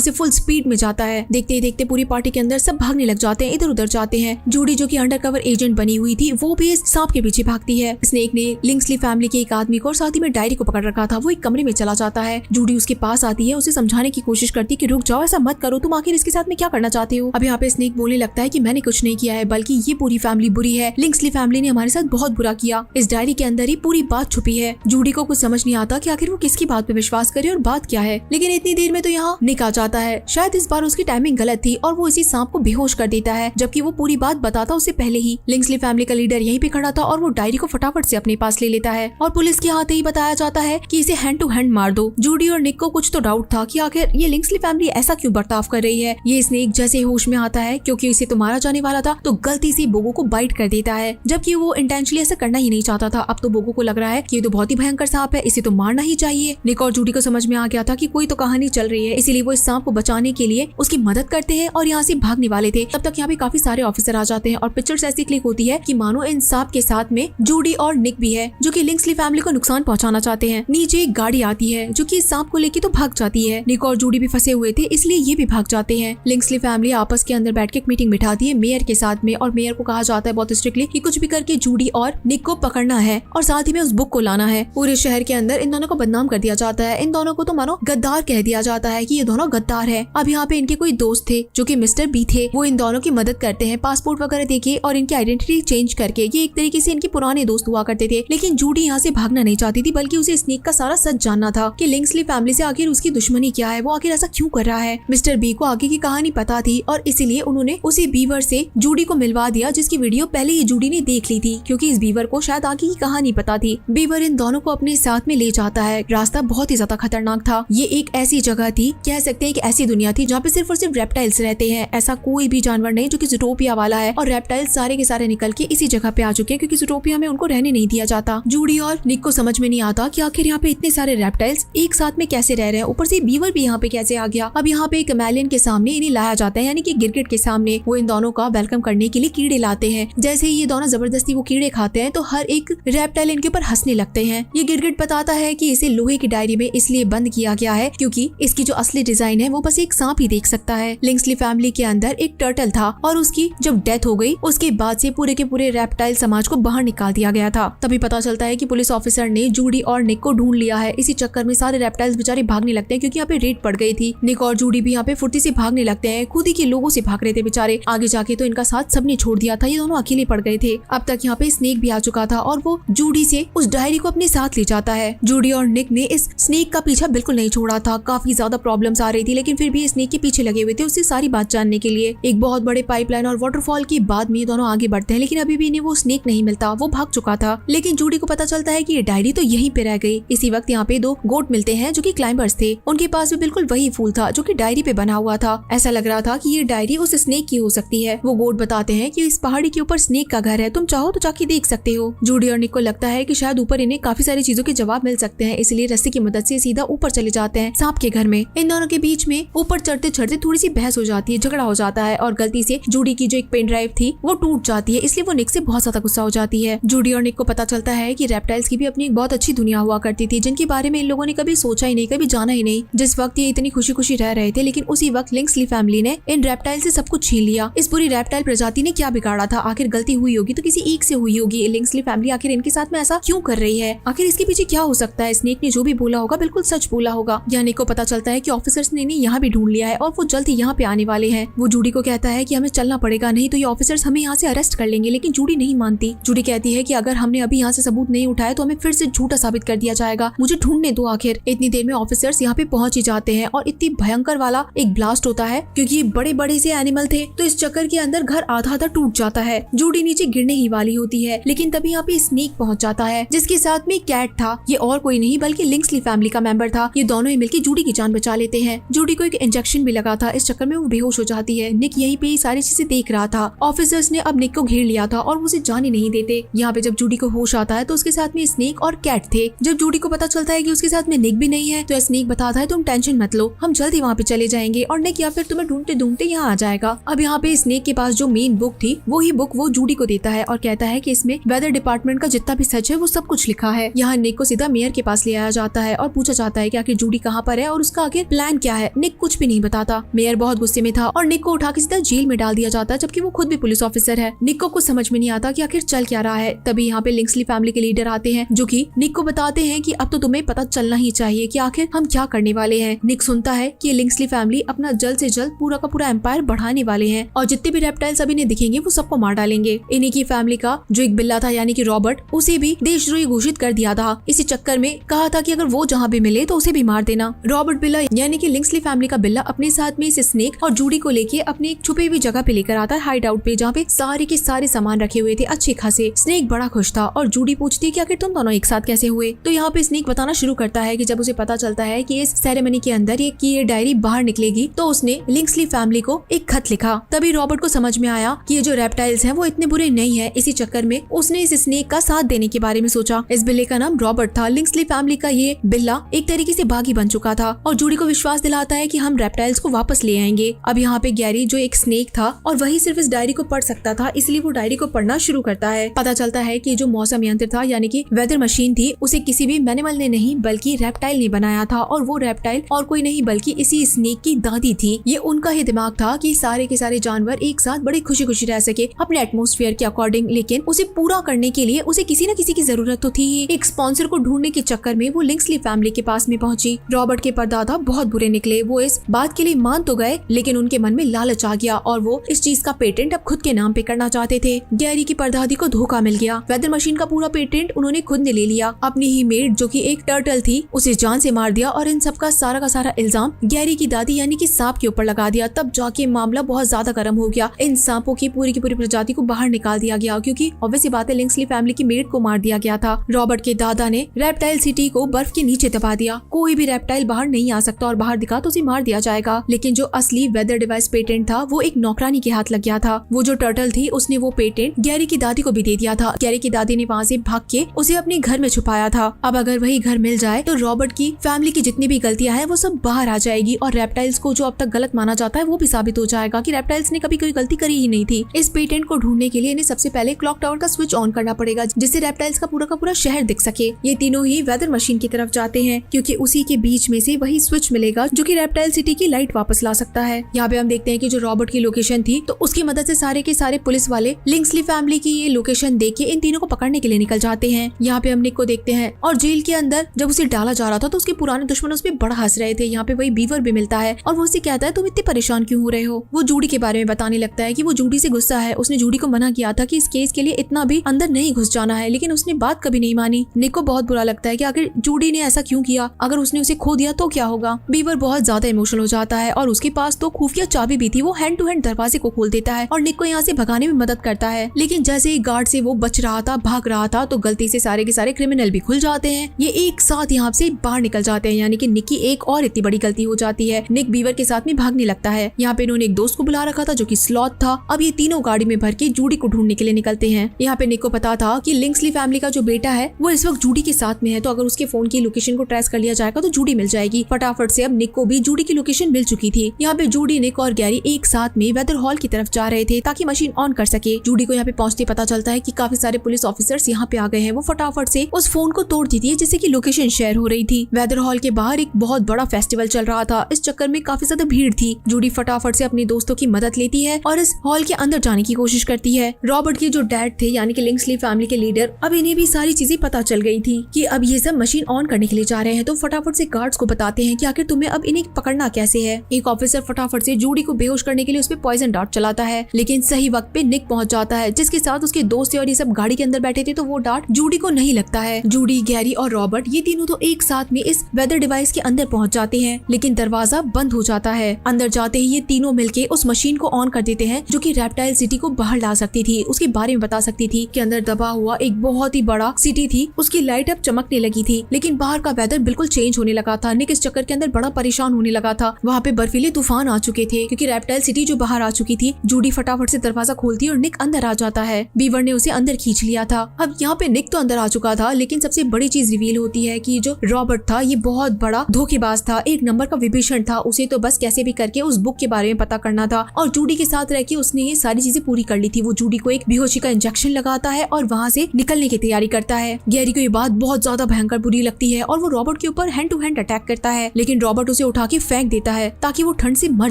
से फुल स्पीड में जाता है। देखते ही देखते पूरी पार्टी के अंदर सब भागने लग जाते हैं, इधर उधर जाते हैं। जूडी जो कि अंडरकवर एजेंट बनी हुई थी वो भी इस सांप के पीछे भागती है। स्नेक ने लिंक्सली फैमिली के एक आदमी को और साथ ही में डायरी को पकड़ रखा था। वो एक कमरे में चला जाता है। जूडी उसके पास आती है, उसे समझाने की कोशिश करती है कि रुक जाओ, ऐसा मत करो, तुम आखिर इसके साथ में क्या करना चाहते हो। अब यहाँ पे स्नेक बोलने लगता है कि मैंने कुछ नहीं किया है, बल्कि ये पूरी फैमिली बुरी है। लिंक्सली फैमिली ने हमारे साथ बहुत बुरा किया। इस डायरी के अंदर ही पूरी बात छुपी है। जूडी को कुछ समझ नहीं आता कि आखिर वो किसकी बात पे विश्वास करे और बात क्या है। लेकिन इतनी देर में तो यहाँ निक आ जाता है। शायद इस बार उसकी टाइमिंग गलत थी और वो इसी सांप को बेहोश कर देता है, जबकि वो पूरी बात बताता उससे पहले ही। लिंक्सली फैमिली का लीडर यहीं पे खड़ा था और वो डायरी को फटाफट से अपने पास ले लेता है और पुलिस के आते ही बताया जाता है कि इसे हैंड टू हैंड मार दो। जूडी और निक को कुछ तो डाउट था कि आखिर ये लिंक्सली फैमिली ऐसा क्यों बर्ताव कर रही है। ये स्नेक जैसे होश में आता है, क्योंकि इसे तो मारा जाने वाला था, तो गलती से बोगो को बाइट कर देता है, जबकि वो इंटेंशनली ऐसा करना ही नहीं चाहता था। अब तो बोगो को लग रहा है कि ये तो बहुत ही भयंकर सांप है, इसे तो मारना ही चाहिए। निक और जूडी को समझ में आ गया था कि कोई तो कहानी चल रही है, इसीलिए वो इस सांप को बचाने के लिए उसकी मदद करते हैं और यहाँ से भागने वाले थे। तब तक यहाँ पे काफी सारे ऑफिसर आ जाते हैं और पिक्चर्स ऐसी क्लिक होती है कि मानो इन सांप के साथ में जूडी और निक भी है, जो कि लिंक्सली फैमिली को नुकसान पहुंचाना चाहते हैं। नीचे एक गाड़ी आती है जो कि इस सांप को लेके तो भाग जाती है। निक और जूडी भी फंसे हुए थे, इसलिए ये भी भाग जाते हैं। लिंक्सली फैमिली आपस के अंदर बैठ के एक मीटिंग बिठाती है मेयर के साथ में, और मेयर को कहा जाता है बहुत स्ट्रिक्टली कि कुछ भी करके जूडी और निक को पकड़ना है और साथ ही में उस बुक को लाना है। पूरे शहर के अंदर इन दोनों को बदनाम कर दिया जाता है। इन दोनों को तो मानो गद्दार कह दिया जाता है कि ये दोनों गद्दार है। अब यहाँ पे इनके कोई दोस्त थे जो कि मिस्टर बी थे, वो इन दोनों की मदद करते हैं पासपोर्ट वगैरह देके और इनकी आइडेंटिटी चेंज करके। ये एक तरीके से इनके पुराने दोस्त हुआ करते थे। लेकिन जूडी यहाँ से भागना नहीं चाहती थी, बल्कि उसे स्नेक का सारा सच जानना था कि लिंक्सली फैमिली से आखिर उसकी दुश्मनी क्या है, वो आखिर ऐसा क्यों कर रहा है। मिस्टर बी को आगे की कहानी पता थी और इसीलिए उन्होंने उसी बीवर से जूडी को मिलवा दिया, जिसकी वीडियो पहले ही जूडी ने देख ली थी, क्योंकि इस बीवर को शायद आगे की कहानी पता थी। बीवर इन दोनों को अपने साथ में ले जाता है। रास्ता बहुत ही ज्यादा खतरनाक था। ये एक ऐसी जगह थी, कह सकते हैं कि ऐसी दुनिया थी जहाँ पे सिर्फ और सिर्फ रेप्टाइल्स रहते हैं। ऐसा कोई भी जानवर नहीं जो कि ज़ूटोपिया वाला है, और रेप्टाइल्स सारे के सारे निकल के इसी जगह पे आ चुके हैं, क्योंकि ज़ूटोपिया में उनको रहने नहीं दिया जाता। जूडी और निक को समझ में नहीं आता कि आखिर यहाँ पे इतने सारे रेप्टाइल्स एक साथ में कैसे रह रहे हैं, ऊपर से बीवर भी यहाँ पे कैसे आ गया। अब यहाँ पे एक कैमेलियन के सामने इन्हें लाया जाता है, यानी कि गिरगिट के सामने। वो इन दोनों का वेलकम करने के लिए कीड़े लाते हैं। जैसे ही ये दोनों जबरदस्ती वो कीड़े खाते हैं तो हर एक रेप्टाइल इनके ऊपर हंसने लगते हैं। ये गिरगिट बताता है कि इसे लोहे की डायरी में इसलिए बंद किया गया है क्योंकि इसकी जो असली डिजाइन है वो बस एक सांप ही देख सकता है। लिंक्सली फैमिली के अंदर एक टर्टल था और उसकी जब डेथ हो गई उसके बाद से पूरे के पूरे रेप्टाइल समाज को बाहर निकाल दिया गया था। तभी पता चलता है कि पुलिस ऑफिसर ने जूडी और निक को ढूंढ लिया है। इसी चक्कर में सारे रेप्टाइल्स बेचारे भागने लगते हैं, क्योंकि यहाँ पे रेड पड़ गई थी। निक और जूडी भी यहाँ पे फुर्ती से भागने लगते हैं, खुद ही के लोगों से भाग रहे थे बेचारे। आगे जाके तो इनका साथ सबने छोड़ दिया था, ये दोनों अकेले पड़ गए थे। अब तक यहाँ पे स्नेक भी आ चुका था और वो जूडी से उस डायरी को अपने साथ ले जाता है। जूडी और निक ने इस स्नेक का पीछा बिल्कुल नहीं छोड़ा था। काफी ज्यादा प्रॉब्लम्स आ रही थी, लेकिन फिर भी स्नेक के पीछे लगे हुए थे उससे सारी बात जानने के लिए। एक बहुत बड़े पाइपलाइन और वाटरफॉल के बाद में दोनों आगे बढ़ते हैं, लेकिन अभी भी इन्हें वो स्नेक नहीं मिलता, वो भाग चुका था। लेकिन जूडी को पता चलता है कि ये डायरी तो यहीं पे रह गई। इसी वक्त यहाँ पे दो गोट मिलते हैं जो कि क्लाइंबर्स थे। उनके पास भी बिल्कुल वही फूल था जो कि डायरी पे बना हुआ था। ऐसा लग रहा था कि ये डायरी उस स्नेक की हो सकती है। वो गोट बताते हैं कि इस पहाड़ी के ऊपर स्नेक का घर है, तुम चाहो तो जाके देख सकते हो। जूडी और निक को लगता है कि शायद ऊपर इन्हें काफी सारी चीजों के जवाब मिल सकते हैं, इसलिए रस्सी की मदद से सीधा ऊपर चले जाते हैं सांप के घर में। इन दोनों के बीच में ऊपर चढ़ते चढ़ते थोड़ी सी बहस हो जाती है, झगड़ा हो जाता है और गलती से जूडी की जो एक पेन ड्राइव थी वो टूट जाती है, इसलिए वो निक से बहुत ज्यादा गुस्सा हो जाती है। जूडी और निक को पता चलता है कि रेप्टाइल्स की भी अपनी एक बहुत अच्छी दुनिया हुआ करती थी, जिनके बारे में इन लोगों ने कभी सोचा ही नहीं, कभी जाना ही नहीं। जिस वक्त ये इतनी खुशी खुशी रह रहे थे, लेकिन उसी वक्त लिंक्सली फैमिली ने इन रेप्टाइल से सब कुछ छीन लिया। इस पूरी रेप्टाइल प्रजाति ने क्या बिगाड़ा था? आखिर गलती हुई होगी तो किसी एक से हुई होगी। लिंक्सली फैमिली आखिर इनके साथ में ऐसा क्यों कर रही है? आखिर इसके पीछे क्या हो सकता है? स्नेक ने जो भी बोला होगा बिल्कुल सच बोला होगा। यहाँ निक को पता चलता है कि ऑफिसर्स ने इन्हें यहाँ भी ढूंढ लिया है और वो जल्द ही यहाँ पे आने वाले हैं। वो जूडी को कहता है कि हमें चलना पड़ेगा, नहीं तो ये ऑफिसर्स हमें यहाँ से अरेस्ट कर लेंगे। लेकिन जूडी नहीं मानती। जूडी कहती है कि अगर हमने अभी यहाँ से सबूत नहीं उठाया तो हमें फिर से झूठा साबित कर दिया जाएगा, मुझे ढूंढने दो। आखिर इतनी देर में ऑफिसर्स यहाँ पे पहुंच ही जाते हैं और इतनी भयंकर वाला एक ब्लास्ट होता है, क्योंकि ये बड़े बड़े से एनिमल थे, तो इस चक्कर के अंदर घर आधा आधा टूट जाता है। जूडी नीचे गिरने ही वाली होती है, लेकिन तभी यहाँ पे स्नेक पहुंच जाता है, जिसके साथ में कैट था। ये और कोई नहीं बल्कि लिंक्सली फैमिली का मेंबर था। ये दोनों ही मिलकर जूडी की जान बचा लेते हैं। जूडी को एक इंजेक्शन भी लगा था, इस चक्कर में वो बेहोश हो जाती है। निक यहीं पे सारी चीजें देख रहा था। ऑफिसर्स ने अब निक को घेर लिया था और उसे जाने नहीं देते। यहाँ पे जब जूडी को होश आता है तो उसके साथ में स्नेक और कैट थे। जब जूडी को पता चलता है कि उसके साथ में निक भी नहीं है, तो स्नेक बताता है तुम टेंशन मत लो, हम जल्द ही वहाँ पे चले जाएंगे और निक या फिर तुम्हें ढूंढते ढूंढते यहाँ आ जाएगा। अब यहाँ पे स्नेक के पास जो मेन बुक थी वही बुक वो जूडी को देता है और कहता है कि इसमें वेदर डिपार्टमेंट का जितना भी सच है वो सब कुछ लिखा है। यहाँ निक को सीधा सीधा मेयर के पास ले आया जाता है और पूछा जाता है कि आखिर जूडी कहाँ पर है और उसका आखिर प्लान क्या है। निक कुछ भी नहीं बताता। मेयर बहुत गुस्से में था और निक को उठा के सीधा जेल में डाल दिया जाता है, जबकि वो खुद भी पुलिस ऑफिसर है। निक को कुछ समझ में नहीं आता कि आखिर चल क्या रहा है। तभी यहाँ पे लिंक्सली फैमिली के लीडर आते हैं, जो कि निक को बताते हैं कि अब तो तुम्हें पता चलना ही चाहिए कि आखिर हम क्या करने वाले हैं। निक सुनता है कि लिंक्सली फैमिली अपना जल्द से जल्द पूरा का पूरा एम्पायर बढ़ाने वाले हैं और जितने भी रेप्टाइल्स अभी ने दिखेंगे वो सबको मार डालेंगे। इन्हीं की फैमिली का जो एक बिल्ला था यानी कि रॉबर्ट, उसे भी देशद्रोही घोषित कर दिया था। इसी चक्कर में कहा था कि अगर वो जहाँ भी मिले तो उसे भी मार देना। रॉबर्ट बिल्ला यानी कि लिंक्सली फैमिली का बिल्ला अपने साथ में इस स्नेक और जूडी को लेके अपने एक छुपी हुई जगह पे लेकर आता है, हाइड आउट पे, जहाँ पे सारे के सारे सामान रखे हुए थे अच्छे खासे। स्नेक बड़ा खुश था और जूडी पूछती है कि आखिर तुम दोनों एक साथ कैसे हुए। तो यहाँ पे स्नेक बताना शुरू करता है कि जब उसे पता चलता है कि इस सेरेमनी के अंदर ये डायरी बाहर निकलेगी तो उसने लिंक्सली फैमिली को एक खत लिखा। तभी रॉबर्ट को समझ में आया कि ये जो रेप्टाइल्स हैं वो इतने बुरे नहीं है। इसी चक्कर में उसने इस स्नेक का साथ देने के बारे में सोचा। इस बिल्ले का नाम रॉबर्ट था। लिंक्सली फैमिली का ये बिल्ला एक तरीके से बागी बन चुका था और जूडी को विश्वास दिलाता है कि हम रेप्टाइल्स को वापस ले आएंगे। अब यहाँ पे गैरी जो एक स्नेक था और वही सिर्फ इस डायरी को पढ़ सकता था, इसलिए वो डायरी को पढ़ना शुरू करता है। पता चलता है कि जो मौसम यंत्र था यानी कि वेदर मशीन थी, उसे किसी भी एनिमल ने नहीं बल्कि रेप्टाइल ने बनाया था और वो रेप्टाइल और कोई नहीं बल्कि इसी स्नेक की दादी थी। ये उनका ही दिमाग था कि सारे के सारे जानवर एक साथ बड़ी खुशी खुशी रह सके अपने एटमॉस्फेयर के अकॉर्डिंग, लेकिन उसे पूरा करने के लिए उसे किसी न किसी की जरूरत तो थी ही। एक स्पॉन्सर को ढूंढने के चक्कर में वो लिंक्सली फैमिली के पास में पहुंची। रॉबर्ट के परदादा बहुत बुरे निकले। वो इस बात के लिए मान तो गए, लेकिन उनके मन में लालच आ गया और वो इस चीज का पेटेंट अब खुद के नाम पे करना चाहते थे। गैरी की परदादी को धोखा मिल गया। वेदर मशीन का पूरा पेटेंट उन्होंने खुद ने ले लिया। अपनी ही मेड जो कि एक टर्टल थी उसे जान से मार दिया और इन सब का सारा इल्जाम गैरी की दादी यानी कि सांप के ऊपर लगा दिया। तब जाके मामला बहुत ज्यादा गर्म हो गया। इन सांपों की पूरी प्रजाति को बाहर निकाल दिया गया, क्योंकि ऑब्वियस बात है लिंक्सली फैमिली की मेड को मार दिया गया था। रॉबर्ट के दादा ने रेप्टाइल सिटी को बर्फ के नीचे दबा दिया। कोई भी रेप्टाइल बाहर नहीं आ सकता और बाहर दिखा तो उसे मार दिया जाएगा। लेकिन जो असली वेदर डिवाइस पेटेंट था वो एक नौकरानी के हाथ लग गया था। वो जो टर्टल थी उसने वो पेटेंट गैरी की दादी को भी दे दिया था। गैरी की दादी ने वहाँ से भाग के उसे अपने घर में छुपाया था। अब अगर वही घर मिल जाए तो रॉबर्ट की फैमिली की जितनी भी गलतियां हैं वो सब बाहर आ जाएगी और रेप्टाइल्स को जो अब तक गलत माना जाता है वो भी साबित हो जाएगा कि रेप्टाइल्स ने कभी कोई गलती करी ही नहीं थी। इस पेटेंट को ढूंढने के लिए इन्हें सबसे पहले क्लॉक टावर का स्विच ऑन करना पड़ेगा, जिससे रेप्टाइल्स का पूरा शहर दिख सके। ये तीनों ही वेदर मशीन की तरफ जाते हैं, क्योंकि उसी के बीच में से वही स्विच मिलेगा जो कि रेप्टाइल सिटी की लाइट वापस ला सकता है। यहाँ पे हम देखते हैं कि जो रॉबर्ट की लोकेशन थी तो उसकी मदद से सारे के सारे पुलिस वाले लिंक्सली फैमिली की ये लोकेशन देख के इन तीनों को पकड़ने के लिए निकल जाते हैं। यहाँ पे हम निक को देखते हैं और जेल के अंदर जब उसे डाला जा रहा था तो उसके पुराने दुश्मन उस पर बड़ा हंस रहे थे। यहाँ पे वही बीवर भी मिलता है और वो उसे कहता है तुम इतने परेशान क्यों हो रहे हो। वो जूडी के बारे में बताने लगता है कि वो जूडी से गुस्सा है। उसने जूडी को मना किया था कि इस केस के लिए इतना भी अंदर नहीं घुस जाना है, लेकिन उसने बात कभी नहीं मानी। निक को बहुत बुरा लगता है कि आखिर जूडी ने ऐसा क्यों किया, अगर उसने उसे खो दिया तो क्या होगा। बीवर बहुत ज्यादा इमोशनल हो जाता है और उसके पास तो खुफिया चाबी भी थी। वो हैंड टू हैंड दरवाजे को खोल देता है और निक को यहाँ से भगाने में मदद करता है। लेकिन जैसे ही गार्ड से वो बच रहा था, भाग रहा था, तो गलती से सारे के सारे क्रिमिनल भी खुल जाते हैं। ये एक साथ यहाँ से बाहर निकल जाते हैं, यानी कि निक की एक और इतनी बड़ी गलती हो जाती है। निक बीवर के साथ में भागने लगता है। यहाँ पे इन्होंने एक दोस्त को बुला रखा था जो कि स्लॉथ था। अब ये तीनों गाड़ी में भर के जूडी को ढूंढने के लिए निकलते हैं। यहाँ पे निक को पता था कि लिंक्सली फैमिली का जो बेटा है वो इस वक्त जूडी के साथ में है, तो अगर उसके फोन की लोकेशन को ट्रेस कर लिया जाएगा तो जूडी मिल जाएगी। फटाफट से अब निक को भी जूडी की लोकेशन मिल चुकी थी। यहाँ पे जूडी, निक और गैरी एक साथ में वेदर हॉल की तरफ जा रहे थे ताकि मशीन ऑन कर सके। जूडी को यहाँ पे पहुंचते पता चलता है कि काफी सारे पुलिस ऑफिसर्स यहाँ पे आ गए हैं। वो फटाफट से उस फोन को तोड़ देती है जिससे कि लोकेशन शेयर हो रही थी। वेदर हॉल के बाहर एक बहुत बड़ा फेस्टिवल चल रहा था। इस चक्कर में काफी ज्यादा भीड़ थी। जूडी फटाफट से अपने दोस्तों की मदद लेती है और इस हॉल के अंदर जाने की कोशिश करती है। रॉबर्ट के जो डैड थे यानी कि लिंक्सली फैमिली के लीडर, अब इन्हें भी सारी चीजें पता चल गई थी कि अब ये सब मशीन ऑन करने के लिए जा रहे हैं, तो फटाफट से गार्ड्स को बताते हैं कि आखिर तुम्हें अब इन्हें पकड़ना कैसे है। एक ऑफिसर फटाफट से जूडी को बेहोश करने के लिए उस पे पॉइजन डार्ट चलाता है, लेकिन सही वक्त पे निक पहुंच जाता है जिसके साथ उसके दोस्त और ये सब गाड़ी के अंदर बैठे थे, तो वो डार्ट जूडी को नहीं लगता है। जूडी, गैरी और रॉबर्ट ये तीनों तो एक साथ में इस वेदर डिवाइस के अंदर पहुंच जाते हैं, लेकिन दरवाजा बंद हो जाता है। अंदर जाते ही ये तीनों मिलके उस मशीन को ऑन कर देते हैं जो कि रेप्टाइल सिटी को बाहर ला सकती थी, उसके बारे में बता सकती थी कि अंदर दबा हुआ एक बहुत ही बड़ा सिटी थी, उसकी लाइट अब चमकने लगी थी, लेकिन बाहर का वेदर बिल्कुल चेंज होने लगा था। निक इस चक्कर के अंदर बड़ा परेशान होने लगा था। वहाँ पे बर्फीले तूफान आ चुके थे क्योंकि रेप्टाइल सिटी जो बाहर आ चुकी थी। जूडी फटाफट से दरवाजा खोलती और निक अंदर आ जाता है। बीवर ने उसे अंदर खींच लिया था। अब यहाँ पे निक तो अंदर आ चुका था, लेकिन सबसे बड़ी चीज रिवील होती है कि जो रॉबर्ट था ये बहुत बड़ा धोखेबाज था, एक नंबर का विभीषण था। उसे तो बस कैसे भी करके उस बुक के बारे में पता करना था और जूडी के साथ रह के उसने ये सारी चीजें पूरी कर ली थी। वो जूडी को एक बेहोशी का इंजेक्शन लगाता है और वहाँ से निकलने की तैयारी करता है। गैरी को ये बात बहुत बहुत ज्यादा भयंकर बुरी लगती है और वो रॉबर्ट के ऊपर हैंड टू हैंड अटैक करता है, लेकिन रॉबर्ट उसे उठा के फेंक देता है ताकि वो ठंड से मर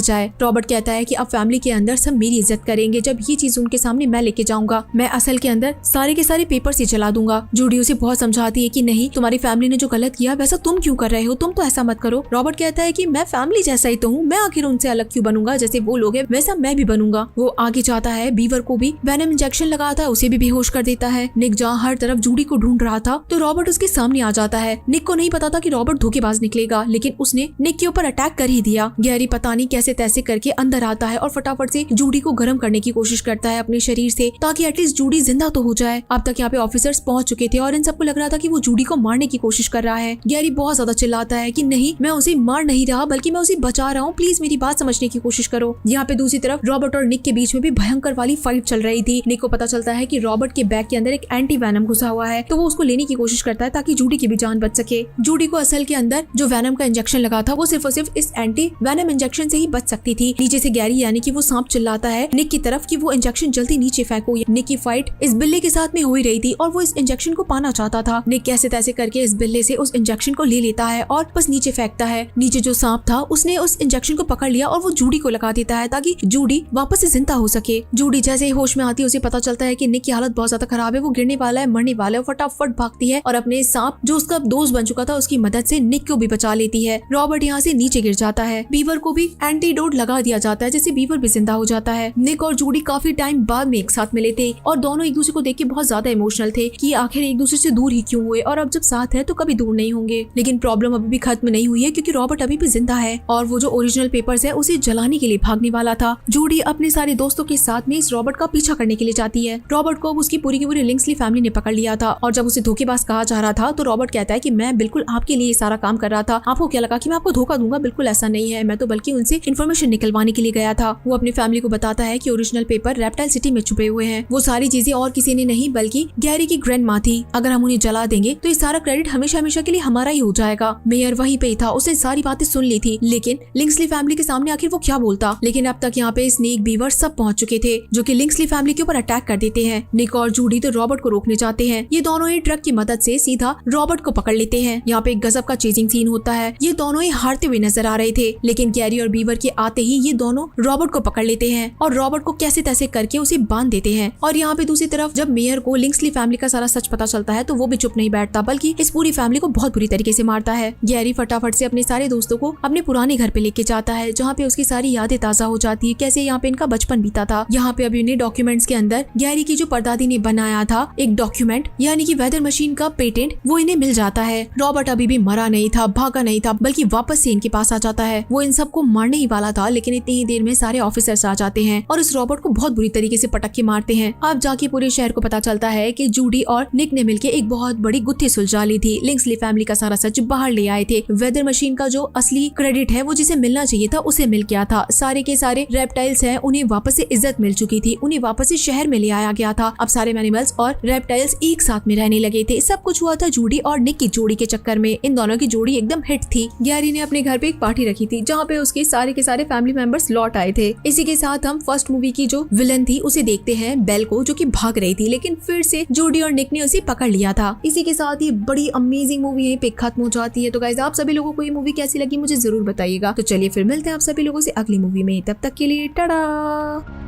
जाए। रॉबर्ट कहता है कि अब फैमिली के अंदर सब मेरी इज्जत करेंगे जब ये चीज उनके सामने मैं लेके जाऊंगा। मैं असल के अंदर सारे के सारे पेपर से चला दूंगा। जूडी उसे बहुत समझाती है कि नहीं, तुम्हारी फैमिली ने जो गलत किया वैसा तुम क्यों कर रहे हो, तुम तो ऐसा मत करो। रॉबर्ट कहता है कि मैं फैमिली जैसा ही तो हूँ, मैं आखिर उनसे अलग क्यों बनूंगा, जैसे वो लोग हैं वैसा मैं भी बनूंगा। वो आगे चाहता है बीवर को भी वेनम इंजेक्शन लगाता है, उसे भी बेहोश कर देता है। निक जहाँ हर तरफ जूडी को ढूंढ रहा था तो रॉबर्ट उसके सामने आ जाता है। निक को नहीं पता था कि रॉबर्ट धोखेबाज निकलेगा, लेकिन उसने निक के ऊपर अटैक कर ही दिया। गैरी पता नहीं कैसे तैसे करके अंदर आता है और फटाफट से जूडी को गर्म करने की कोशिश करता है अपने शरीर से, ताकि एटलीस्ट जूडी जिंदा तो हो जाए। अब तक यहाँ पे ऑफिसर्स पहुंच चुके थे और इन सबको लग रहा था कि वो जूडी को मारने की कोशिश कर रहा है। गैरी बहुत ज्यादा चिल्लाता है कि नहीं, मैं उसे मार नहीं रहा बल्कि मैं उसे बचा रहा हूँ, प्लीज मेरी बात समझने की कोशिश करो। यहाँ पे दूसरी तरफ रॉबर्ट और निक के बीच में भी भयंकर वाली फाइट चल रही थी। निक को पता चलता है कि रॉबर्ट के बैग के अंदर एक एंटी वेनम घुसा हुआ है, तो वो उसको लेने की कोशिश करता है ताकि जूडी की भी जान बच सके। जूडी को असल के अंदर जो वेनम का इंजेक्शन लगा था वो सिर्फ और सिर्फ इस एंटी वेनम इंजेक्शन से ही बच सकती थी। नीचे से गैरी यानी कि वो सांप चिल्लाता है निक की तरफ कि वो इंजेक्शन जल्दी नीचे फेंको। निक की फाइट इस बिल्ली के साथ में हो ही रही थी और वो इस इंजेक्शन को पाना चाहता था। निक कैसे तैसे करके इस बिल्ले से उस इंजेक्शन को ले लेता है और बस नीचे फेंकता है। नीचे जो सांप था उसने उस इंजेक्शन को पकड़ लिया और वो जूडी को लगा देता है ताकि जूडी वापस से जिंदा हो सके। जूडी जैसे ही होश में आती है उसे पता चलता है कि निक की हालत बहुत ज्यादा खराब है, वो गिरने वाला है, मरने वाला है। फटाफट भागती है और अपने सांप जो उसका दोस्त बन चुका था उसकी मदद से निक को भी बचा लेती है। रॉबर्ट यहाँ से नीचे गिर जाता है। बीवर को भी एंटीडोट लगा दिया जाता है जिससे बीवर भी जिंदा हो जाता है। निक और जूडी काफी टाइम बाद में एक साथ मिले थे और दोनों एक दूसरे को देख के बहुत ज्यादा इमोशनल थे कि आखिर एक दूसरे से दूर ही क्यों हुए और अब जब साथ है तो कभी दूर नहीं होंगे। लेकिन प्रॉब्लम अभी भी खत्म नहीं हुई है क्योंकि रॉबर्ट अभी भी जिंदा है और वो जो ओरिजिनल पेपर्स है उसे जलाने के लिए भागने वाला था। जूडी अपने सारे दोस्तों के साथ में इस रॉबर्ट का पीछा करने के लिए जाती है। रॉबर्ट को अब उसकी पूरी की पूरी लिंक्सली फैमिली ने पकड़ लिया था और जब उसे धोखेबाज कहा जा रहा था तो रॉबर्ट कहता है कि मैं बिल्कुल आपके लिए सारा काम कर रहा था, आपको क्या लगा कि मैं आपको धोखा दूंगा, बिल्कुल ऐसा नहीं है, मैं तो बल्कि उनसे इन्फॉर्मेशन निकलवाने के लिए गया था। वो अपनी फैमिली को बताता है कि ओरिजिनल पेपर रेप्टाइल सिटी में छुपे हुए हैं। वो सारी चीजें और किसी ने नहीं बल्कि गैरी की ग्रैंड माँ थी। अगर हम उन्हें जला देंगे तो ये सारा क्रेडिट हमेशा हमेशा के लिए हमारा ही हो जाएगा। मेयर वहीं पे था, उसने सारी बातें सुन ली थी, लेकिन लिंक्सली फैमिली के सामने आखिर वो क्या बोलता। लेकिन अब तक यहाँ पे स्नेक, बीवर सब पहुंच चुके थे जो कि लिंक्सली फैमिली के ऊपर अटैक कर देते हैं। निक और जूडी तो रॉबर्ट को रोकने चाहते हैं। ये दोनों ही ट्रक की मदद से सीधा रॉबर्ट को पकड़ लेते हैं। यहाँ पे एक गजब का चेजिंग सीन होता है। ये दोनों ही हारते हुए नजर आ रहे थे, लेकिन गैरी और बीवर के आते ही ये दोनों रॉबर्ट को पकड़ लेते हैं और रॉबर्ट को कैसे तैसे करके उसे बांध देते हैं। और यहाँ पे दूसरी तरफ जब मेयर को लिंक्सली फैमिली का सारा सच पता चलता है तो वो भी चुप नहीं बैठता बल्कि इस पूरी फैमिली को बहुत बुरी तरीके से मारता है। गैरी फटाफट से अपने सारे दोस्तों को अपने पुराने घर पे लेके जाता है जहाँ पे उसकी सारी यादें ताजा हो जाती है, कैसे यहाँ पे इनका बचपन बीता था। यहाँ पे अभी उन्हें डॉक्यूमेंट्स के अंदर गैरी की जो परदादी ने बनाया था एक डॉक्यूमेंट यानी कि वेदर मशीन का पेटेंट वो इन्हें मिल जाता है। रॉबर्ट अभी भी मरा नहीं था, भागा नहीं था, बल्कि वापस से इनके पास आ जाता है। वो इन सबको मारने ही वाला था, लेकिन इतनी ही देर में सारे ऑफिसर्स आ जाते हैं और इस रॉबर्ट को बहुत बुरी तरीके से पटक के मारते हैं। अब जाके पूरे शहर को पता चलता है कि जूडी और निक ने मिलकर एक बहुत बड़ी गुत्थी सुलझा ली थी। लिंक्सली फैमिली का सारा सच बाहर ले आए थे। वेदर मशीन का जो असली क्रेडिट है वो जिसे मिलना चाहिए था उसे मिल गया था। सारे के सारे रेप्टाइल्स हैं उन्हें वापस से इज्जत मिल चुकी थी, उन्हें वापस से शहर में ले आया गया था। अब सारे एनिमल्स और रेप्टाइल्स एक साथ में रहने लगे थे। सब कुछ हुआ था जूडी और निक की जोड़ी के चक्कर में। इन दोनों की जोड़ी एकदम हिट थी। गैरी ने अपने घर पे एक पार्टी रखी थी जहाँ पे उसके सारे के सारे फैमिली मेंबर्स लौट आए थे। इसी के साथ हम फर्स्ट मूवी की जो विलन थी उसे देखते हैं, बेल को, जो कि भाग रही थी, लेकिन फिर से जूडी और निक ने उसे पकड़ लिया था। इसी के साथ ये बड़ी अमेजिंग मूवी यहीं पे खत्म हो जाती है। तो गाइस आप सभी लोगों को ये मूवी कैसी लगी मुझे जरूर बताइएगा। तो चलिए फिर मिलते हैं आप सभी लोगों से अगली मूवी में, तब तक के लिए टाटा।